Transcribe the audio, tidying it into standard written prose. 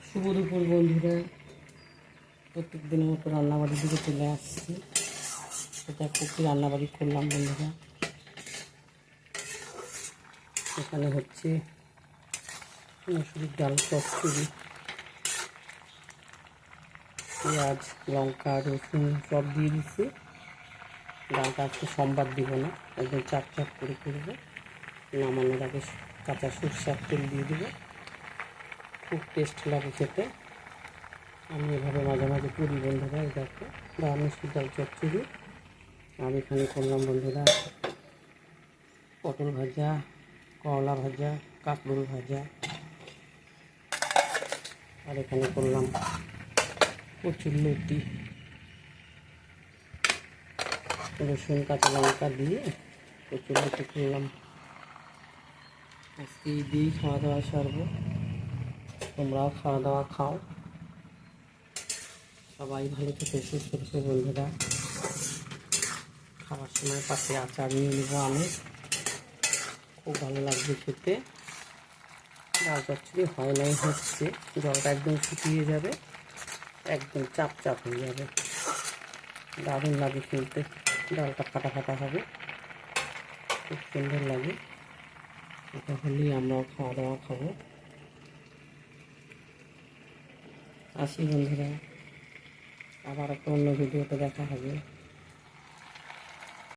শুভ দুপুর বন্ধুরা, প্রত্যেক দিনের মতো রান্নাবাড়ির দিকে চলে আসছি। সেটা একটু রান্নাবাড়ি করলাম বন্ধুরা। এখানে হচ্ছে মসুরির ডাল, চচ্চড়ি, পেঁয়াজ, লঙ্কা, রসুন সব দিয়ে দিচ্ছি। ডালটা আজকে সোমবার দিব না, একদম চাপ চাপ করে করবো। নামানোর আগে কাঁচা সরষের তেল দিয়ে দেবো, খুব টেস্ট লাগে খেতে। আমি এভাবে মাঝে মাঝে করি বন্ধুরা। এই দেখো মসুর ডাল চচ্চড়ি। আর এখানে করলাম বন্ধুরা পটল ভাজা, করলা ভাজা, কাঁকরোল ভাজা। আর এখানে করলাম কচুর লতি, রসুন কাঁচা লঙ্কা দিয়ে কচুর লতি করলাম। আজকে এই দিয়েই খাওয়া দাওয়া সারবো। তোমরাও খাওয়া দাওয়া খাও, সবাই ভালো থেকে সুস্থ থেকে বন্ধুরা। খাওয়ার সময় পাশে আচার নিয়ে নেবো আমি, খুব ভালো লাগবে খেতে। ডাল চচ্চড়ি হয় নাই, হচ্ছে জলটা একদম শুকিয়ে যাবে, একদম চাপ চাপ হয়ে যাবে, দারুণ লাগে খেলতে। ডালটা ফাটা ফাটা হবে, খুব সুন্দর লাগে। এটা হলেই আমরাও খাওয়া দাওয়া খাবো। আসি বন্ধুরা, আবার একটা অন্য ভিডিওতে দেখা হবে।